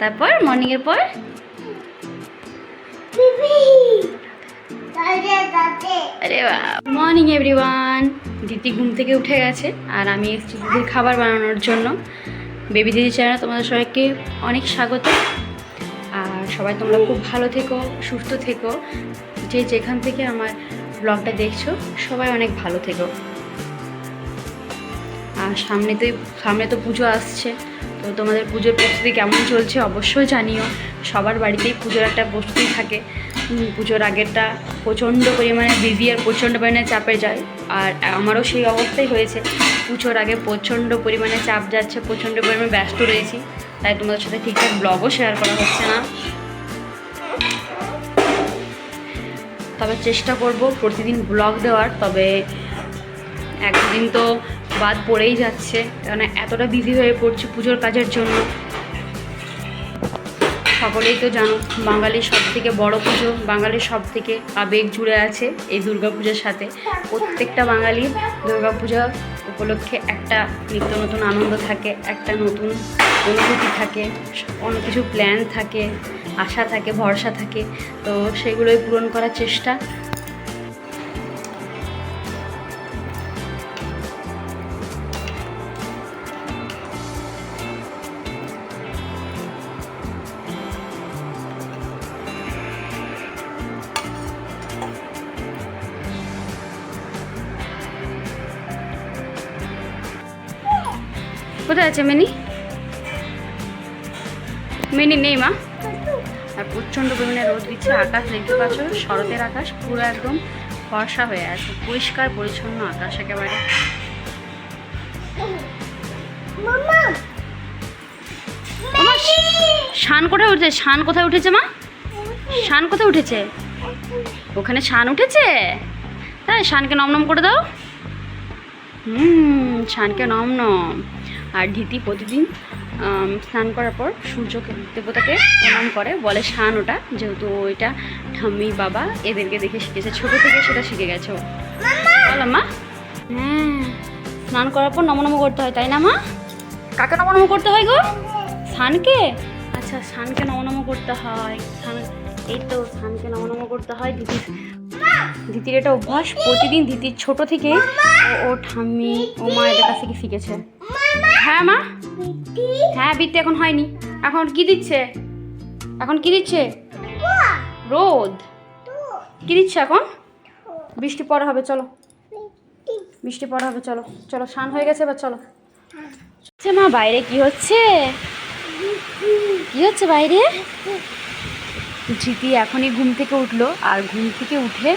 তারপর মর্নিংয়ের পর আরে বাহ, মর্নিং এভরিওয়ান। দিদি ঘুম থেকে উঠে গেছে আর আমি এসেছি দিদির খাবার বানানোর জন্য। বেবি দিদি চ্যানেলে তোমাদের সবাইকে অনেক স্বাগত। আর সবাই তোমরা খুব ভালো থেকো, সুস্থ থেকো, যে যেখান থেকে আমার ব্লগটা দেখছো সবাই অনেক ভালো থেকো। আর সামনে তো পুজো আসছে, তো তোমাদের পুজোর প্রস্তুতি কেমন চলছে অবশ্যই জানিও। সবার বাড়িতেই পুজোর একটা প্রস্তুতি থাকে। পুজোর আগেরটা প্রচণ্ড পরিমাণে বিজি আর প্রচণ্ড পরিমাণে চাপে যায়, আর আমারও সেই অবস্থাই হয়েছে। পুজোর আগে প্রচণ্ড পরিমাণে চাপ যাচ্ছে, প্রচণ্ড পরিমাণে ব্যস্ত রয়েছি, তাই তোমাদের সাথে ঠিকঠাক ব্লগও শেয়ার করা হচ্ছে না। তবে চেষ্টা করব প্রতিদিন ব্লগ দেওয়ার, তবে একদিন তো বাদ পড়েই যাচ্ছে, কারণ এতটা বিজি হয়ে পড়ছি পুজোর কাজের জন্য। সকলেই তো জানো বাঙালির সবথেকে বড় পুজো, বাঙালির সবথেকে আবেগ জুড়ে আছে এই দুর্গাপূজার সাথে। প্রত্যেকটা বাঙালির দুর্গাপূজা উপলক্ষে একটা নিত্য নতুন আনন্দ থাকে, একটা নতুন অনুভূতি থাকে, অনেক কিছু প্ল্যান থাকে, আশা থাকে, ভরসা থাকে, তো সেগুলোই পূরণ করার চেষ্টা। কোথায় আছে মিনি? মিনি নেই মা। আর প্রচণ্ড পরিমাণে রোদ দিচ্ছে, আকাশ দেখতে পাচ্ছ, শরতের আকাশ পুরো একদম ফর্সা হয়ে আছে, পরিষ্কার পরিচ্ছন্ন আকাশ একেবারে। শান কোথায় উঠেছে? শান কোথায় উঠেছে মা? শান কোথায় উঠেছে? ওখানে শান উঠেছে, তাই শানকে নম করে দাও। শানকে নম। আর ধিতি প্রতিদিন স্নান করার পর সূর্য দেবতাকে প্রণাম করে, বলে শান ওটা, যেহেতু ওইটা ঠাম্মি বাবা এদেরকে দেখে শিখেছে, ছোটো থেকে সেটা শিখে গেছে ও। বলো মা। হ্যাঁ, স্নান করার পর নম করতে হয়, তাই না মা? কাকে নম করতে হয় গো? শানকে? আচ্ছা, শানকে নম করতে হয়। এই তো শানকে নম করতে হয়। দিদির এটা অভ্যাস, প্রতিদিন দিদির ছোট থেকে ও ঠাম্মি ও মা এদের কাছ থেকে শিখেছে। হ্যাঁ মা। হ্যাঁ, বৃত্তি এখন হয়নি। এখন কি দিচ্ছে? এখন কি দিচ্ছে? রোদ। কি দিচ্ছে এখন? বৃষ্টি পড়া হবে, চলো বৃষ্টি পড়া হবে, চলো চলো, স্নান হয়ে গেছে, এবার চলো। মা বাইরে কি হচ্ছে? কি হচ্ছে বাইরে? জিতি এখনই ঘুম থেকে উঠলো, আর ঘুম থেকে উঠে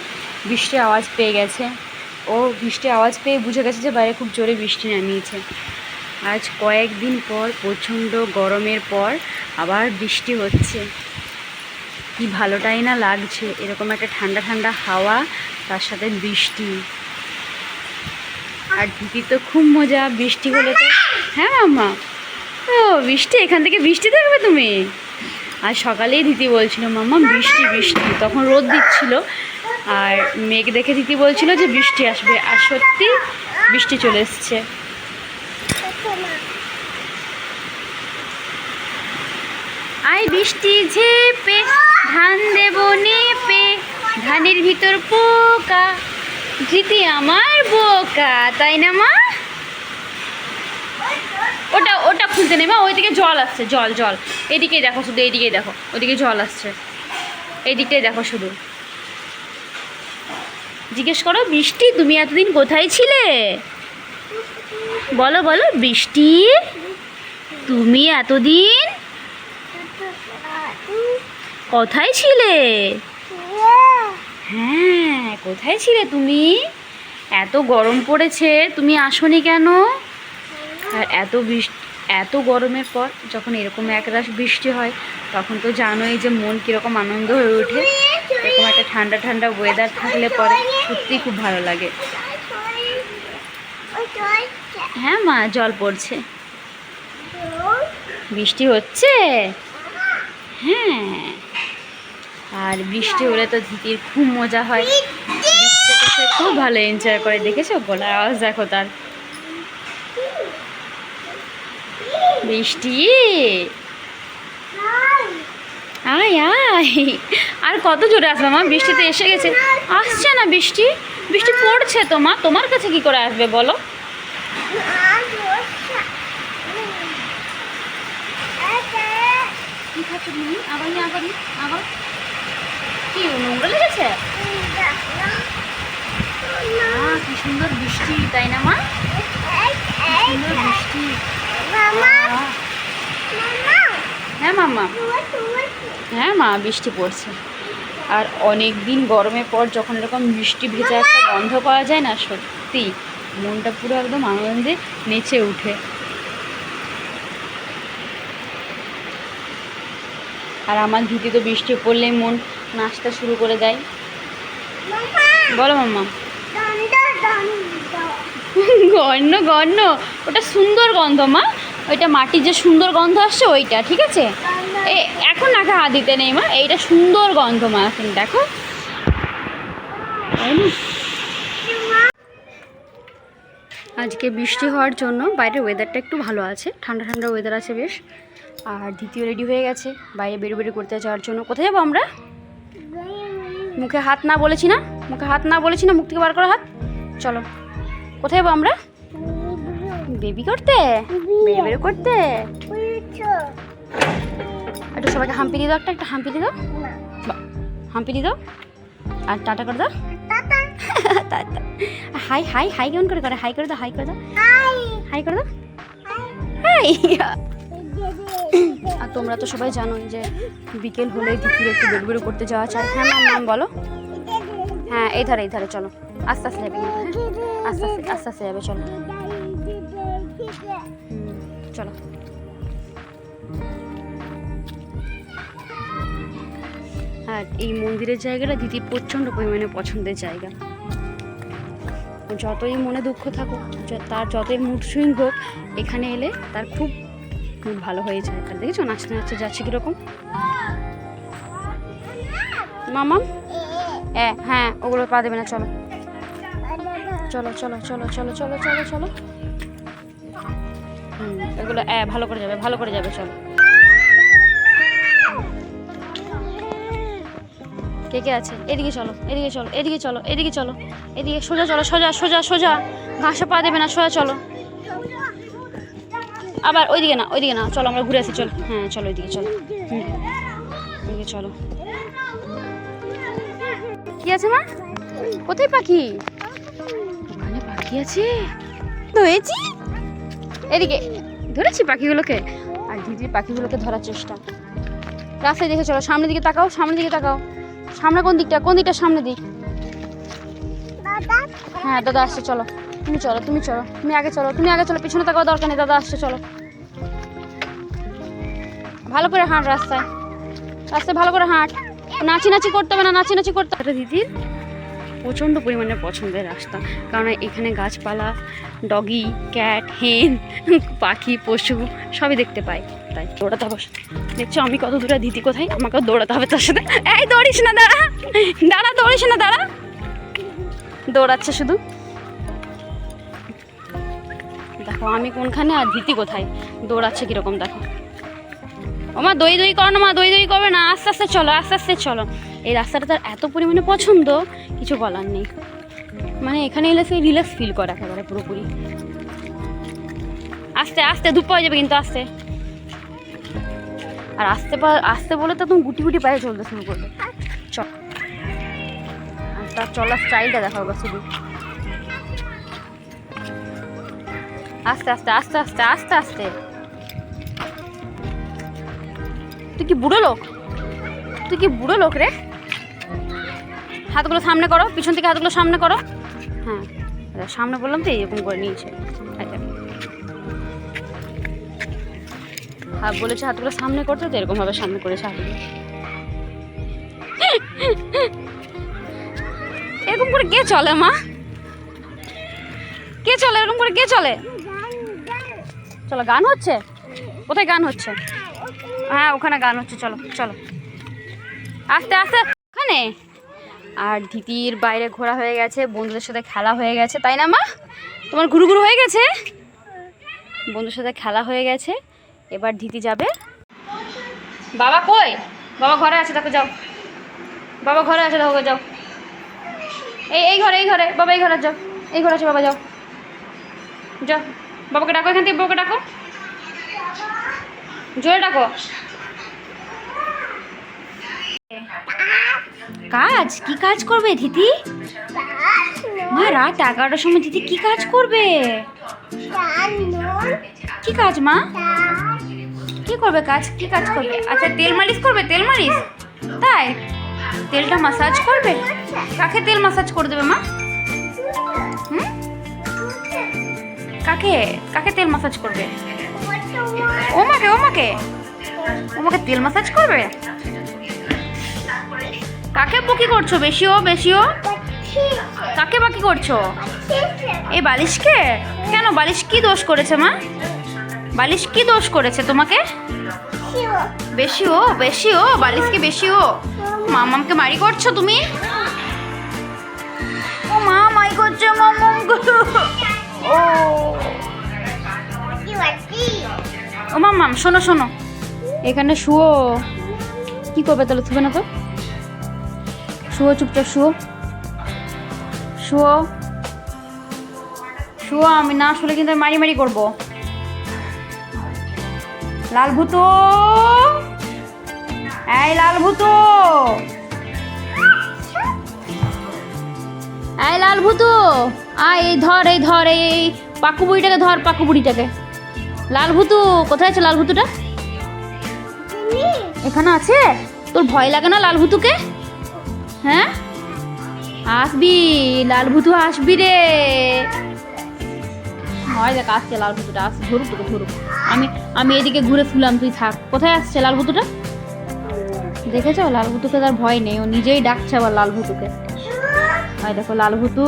বৃষ্টির আওয়াজ পেয়ে গেছে। ও বৃষ্টির আওয়াজ পেয়ে বুঝে গেছে যে বাইরে খুব জোরে বৃষ্টি নামিয়েছে। আজ কয়েকদিন পর, প্রচণ্ড গরমের পর আবার বৃষ্টি হচ্ছে। কি ভালোটাই না লাগছে, এরকম একটা ঠান্ডা ঠান্ডা হাওয়া, তার সাথে বৃষ্টি। আর দিদি তো খুব মজা বৃষ্টি হলে তো। হ্যাঁ মাম্মা, ও বৃষ্টি, এখান থেকে বৃষ্টি দেখবে তুমি? আর সকালেই দিদি বলছিল মাম্মা বৃষ্টি বৃষ্টি, তখন রোদ দিচ্ছিল, আর মেঘ দেখে দিদি বলছিল যে বৃষ্টি আসবে, আর সত্যি বৃষ্টি চলে এসছে। আই বৃষ্টি ঝেপে ধান দেব নেপে, ধানের ভিতর পোকা, জিতি আমার বোকা, তাই না মা? ওটা ওটা খুলতে নেই মা, ওইদিকে জল আসছে, জল জল এদিকেই দেখো, শুধু এইদিকেই দেখো, ওইদিকে জল আসছে, এই দিকটাই দেখো শুধু। জিজ্ঞেস করো বৃষ্টি তুমি এতদিন কোথায় ছিলে? বলো বলো, বৃষ্টি তুমি এতদিন কোথায় ছিলে? হ্যাঁ, কোথায় ছিলে তুমি? এত গরম পড়েছে, তুমি আসোনি কেন? আর এত গরমের পর যখন এরকম একরাশ বৃষ্টি হয়, তখন তো জানোই যে মন কীরকম আনন্দ হয়ে ওঠে। এরকম একটা ঠান্ডা ঠান্ডা ওয়েদার থাকলে পরে সত্যিই খুব ভালো লাগে। হ্যাঁ মা, জল পড়ছে, বৃষ্টি হচ্ছে। হ্যাঁ, আর বৃষ্টি হলে তো দিদির খুব মজা হয়, বৃষ্টিতে সে খুব ভালো এনজয় করে, দেখেছো? গলার আওয়াজ দেখো তার। বৃষ্টি আয় আয়, আর কত জোরে আসবে মা? বৃষ্টিতে এসে গেছে। আসছে না বৃষ্টি, বৃষ্টি পড়ছে তো মা, তোমার কাছে কি করে আসবে বলো? কি খাচ্ছ তুমি? আবার আবার কি নোংরা লেগেছে? কি সুন্দর বৃষ্টি, তাই না মা? সুন্দর বৃষ্টি। হ্যাঁ মাম্মা, হ্যাঁ মা, বৃষ্টি পড়ছে। আর অনেক দিন গরমের পর যখন এরকম বৃষ্টি ভেজা একটা গন্ধ পাওয়া যায় না, সত্যি মনটা পুরো একদম আনন্দে নেচে উঠে। আর আমার দিদি তো বৃষ্টি পড়লেই মন নাচতে শুরু করে দেয়। বলো মাম্মা। গন্ধ গন্ধ, ওটা সুন্দর গন্ধ মা, ওইটা মাটির যে সুন্দর গন্ধ আসছে ওইটা, ঠিক আছে? এখন নাকে হাত দিতে নেই মা, এইটা সুন্দর গন্ধ মা, এখন দেখো। আজকে বৃষ্টি হওয়ার জন্য বাইরের ওয়েদারটা একটু ভালো আছে, ঠান্ডা ঠান্ডা ওয়েদার আছে বেশ। আর দ্বিতীয় রেডি হয়ে গেছে বাইরে বেরো করতে যাওয়ার জন্য। কোথায় যাবো আমরা? মুখে হাত না বলেছি না, মুখে হাত না বলেছি না, মুখ থেকে বার করো হাত। চলো, কোথায় যাবো আমরা? বেবি করতে, বেরো করতে। একটু সবাইকে হাম্পি দিয়ে দাও, একটা হাম্পি দিয়ে দাও, হাম্পি দিয়ে দাও, আর টাটা করে দাও। হাই হাই হাই কেমন করে করে? হাই করে দাও, হাই করে দাও, হাই করে দাও, হাই। আর তোমরা তো সবাই জানোই যে বিকেল হলে দিদির একটু বেরো করতে যাওয়া চাই। হ্যাঁ ম্যাম বলো। হ্যাঁ এই ধারে চলো, আস্তে আস্তে যাবে, আস্তে আস্তে আস্তে আস্তে যাবে, চলো চলো। আর এই মন্দিরের জায়গাটা দিদির প্রচণ্ড পরিমাণে পছন্দের জায়গা। যতই মনে দুঃখ থাকুক, তার যতই মুড সুইং হোক, এখানে এলে তার খুব মুড ভালো হয়ে যায়। তার দেখেছো নাচতে নাচতে যাচ্ছে কীরকম। মামা হ্যাঁ, ওগুলো পা দেবে না, চলো চলো চলো চলো চলো চলো চলো চলো। এগুলো ভালো করে যাবে, ভালো করে যাবে, চলো। কে কে আছে? এদিকে চলো, এদিকে চলো, এদিকে চলো, এদিকে চলো, এদিকে সোজা চলো, সোজা সোজা সোজা, ঘাসে পা দেবে না, সোজা চলো। আবার ওইদিকে না, চলো আমরা ঘুরে আসি, চলো। হ্যাঁ চলো, ওইদিকে চলো, এদিকে চলো। কি আছে মা? কোথায় পাখি? ওখানে পাখি আছে, ধরেছি, এদিকে ধরেছি পাখিগুলোকে। আর দিদির পাখিগুলোকে ধরার চেষ্টা। রাস্তায় দেখে চলো, সামনের দিকে তাকাও, সামনের দিকে তাকাও। সামনে কোন দিকটা? কোন দিকটা? সামনে দিক। হ্যাঁ দাদা আসছে, চলো তুমি চলো, তুমি চলো, তুমি আগে চলো, তুমি আগে চলো, পিছনে তাকাও দরকার নেই, দাদা আসছে, চলো। ভালো করে হাঁট, রাস্তায় ভালো করে হাঁট, নাচি করতে হবে না, নাচি করতে হবে। দিদির প্রচণ্ড পরিমাণে পছন্দের রাস্তা, কারণ এখানে গাছপালা, ডগি, ক্যাট, হেন, পাখি, পশু সবই দেখতে পাই, তাই দৌড়াতে হবে। দেখছো আমি কত দূরে, দিদি কোথায়? আমাকেও দৌড়াতে হবে তার সাথে। এই দৌড়িস না, দাঁড়া দৌড়িস না, দাঁড়া। দৌড়াচ্ছে শুধু, দেখো আমি কোনখানে আর দিদি কোথায়, দৌড়াচ্ছে কিরকম দেখো। ওমা দই করো না, মা দই করবে না, আস্তে আস্তে চলো, আস্তে আস্তে চলো। এই রাস্তাটা তার এত পরিমাণে পছন্দ, কিছু বলার নেই। মানে এখানে এলে সে রিল্যাক্স ফিল করে একেবারে পুরোপুরি। আস্তে আস্তে ধূপ পাওয়া যাবে কিন্তু, আস্তে। আর আস্তে বলে তো তুমি গুটি পায়ে চলতে শুরু করবে। চল, আর তার চলার স্টাইলটা দেখাও গা শুধু। আস্তে আস্তে আস্তে আস্তে আস্তে আস্তে। তুই কি বুড়ো লোক রে? হাতগুলো সামনে করো, পিছন থেকে হাতগুলো সামনে করো। হ্যাঁ সামনে বললাম তো, এইরকম করে নিয়েছে। হাত বলেছে হাতগুলো সামনে করতে, তো এরকম ভাবে সামনে করেছে হাতগুলো। এরকম করে কে চলে মা? কে চলে এরকম করে? কে চলে? চলো, গান হচ্ছে। কোথায় গান হচ্ছে? হ্যাঁ ওখানে গান হচ্ছে, চলো চলো আস্তে আস্তে ওখানে। আর দিদির বাইরে ঘোরা হয়ে গেছে, বন্ধুদের সাথে খেলা হয়ে গেছে, তাই না মা? তোমার ঘুরু হয়ে গেছে, বন্ধুদের সাথে খেলা হয়ে গেছে। এবার দিদি যাবে। বাবা কই? বাবা ঘরে আছে, দেখো যাও। বাবা ঘরে আছে, দেখো যাও। এই ঘরে বাবা, এই ঘরে যাও। এই ঘরে আছে বাবা, যাও যাও। বাবাকে ডাকো, এখান থেকে বাবাকে ডাকো, জোরে ডাকো। কাজ কি কাজ করবে দিদি? মা রাত 11টার সময় দিদি কি কাজ করবে? কি কাজ মা? কি করবে কাজ? কি কাজ করবে? আচ্ছা তেল মালিশ করবে, তেল মালিশ। তাই তেলটা মাসাজ করবে? কাকে তেল মাসাজ করে দেবে মা? হুম, কাকে কাকে তেল মাসাজ করবে? ওমাকে ওমাকে ওমাকে তেল মাসাজ করবে? কাকে বকি করছো? বেশিও বেশিও কাকে বাকি করছো? এই বালিশকে? কেন, বালিশ কি দোষ করেছে মা? বালিশ কি দোষ করেছে তোমাকে? বেশিও বালিশকে বেশিও মামামকে মারি করছো তুমি? ও মা মাই করছো মামামকে। ও মামাম শোনো শোনো, এখানে শুও। কি করবে তাহলে? শুবে না তো? শুও, চুপচাপ শুও, শুও শুও। আমি না শুলে কিন্তু মারি মারি করবো। লাল ভূতো, এই লাল ভূতো, এই লাল ভূতো, এই ধর এই পাকু বুড়িটাকে ধর, পাকু বুড়িটাকে। লাল ভূতু কোথায় আছে? লাল ভূতুটা এখানে আছে? তোর ভয় লাগে না লাল ভূতুকে? হ্যাঁ আসবি, লাল ভূতু আসবি রে। হয় দেখ আসছে লাল ভূতুটা, আসছে, ধরুক তোকে ধরুক। আমি এদিকে ঘুরে শুলাম, তুই থাক। কোথায় আসছে লাল ভূতুটা? দেখেছো লাল ভূতুকে তার ভয় নেই, ও নিজেই ডাকছে আবার লাল ভূতুকে। হয় দেখো লাল ভূতু,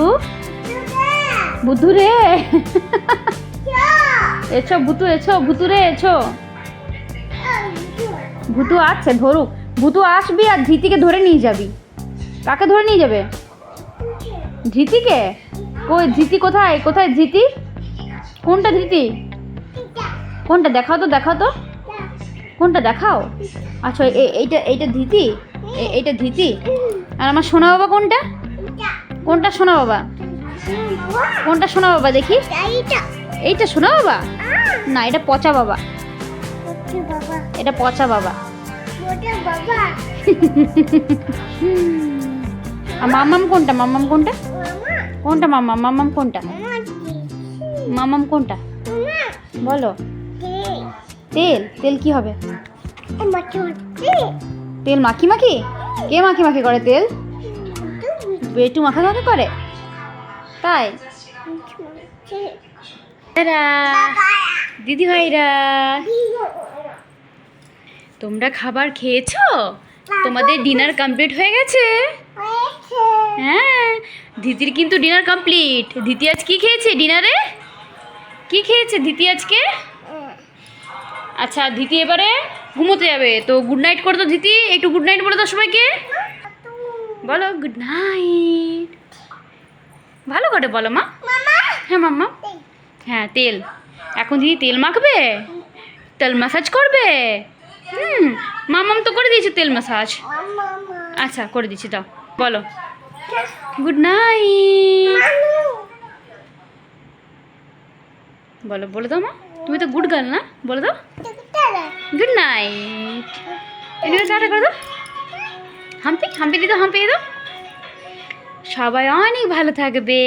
ভূতু রে এছো ভূতু, এছো ভূতু রে, এছো। ভূতু আসছে, ধরুক। ভূতু আসবি আর ধৃতিকে ধরে নিয়ে যাবি। কাকে ধরে নিয়ে যাবে? ধৃতিকে? কই ধৃতি? কোথায় কোথায় ধৃতি? কোনটা ধৃতি? কোনটা দেখাও তো, দেখাও তো কোনটা দেখাও। আচ্ছা এইটা ধৃতি, এইটা ধৃতি। আর আমার সোনা বাবা কোনটা? কোনটা সোনা বাবা? কোনটা সোনা বাবা দেখি? এইটা সোনা বাবা না, এটা পচা বাবা। এটা পচা বাবা। আর মামাম কোনটা? মামাম কোনটা? কোনটা মামাম? মামাম কোনটা? মামাম কোনটা বলো? তেল? তেল কি হবে? তেল মাখি মাখি? কে মাখি মাখি করে তেল? বেটু মাখা মাখা করে? তাই? দিদি ভাইরা তোমরা খাবার খেয়েছো? তোমাদের ডিনার কমপ্লিট হয়ে গেছে? হ্যাঁ দিদির কিন্তু ডিনার কমপ্লিট। দিদি আজ কি খেয়েছে ডিনারে? কি খেয়েছে দিদি আজকে? আচ্ছা দিদি এবারে ঘুমোতে যাবে, তো গুড নাইট করে দাও দিদি। একটু গুড নাইট বলে দাও সবাইকে, বলো গুড নাইট। ভালো করে বলো মা। হ্যাঁ মাম্মা, হ্যাঁ তেল। এখন দিদি তেল মাখবে, তেল ম্যাসাজ করবে। মামাম তো করে দিয়েছে তেল ম্যাসাজ। আচ্ছা করে দিচ্ছি, দাও বলো গুড নাইট। বলো, বলে দাও মা, তুমি তো গুড গার্ল না, বলে দাও গুড নাইট। এদিকে টাটা করে দাও, হাম্পি হাম্পি দিয়ে দাও, হাম্পি দিয়ে দাও। সবাই অনেক ভালো থাকবে,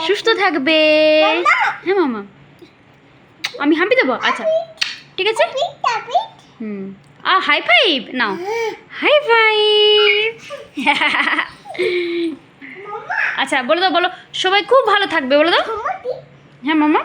সুস্থ থাকবে। হ্যাঁ মামা, আমি হাম্পি দেবো? আচ্ছা ঠিক আছে। হাই ফাইভ নাও, হাই ফাইভ। আচ্ছা বলে দাও, বলো সবাই খুব ভালো থাকবে, বলে দাও। হ্যাঁ মামা।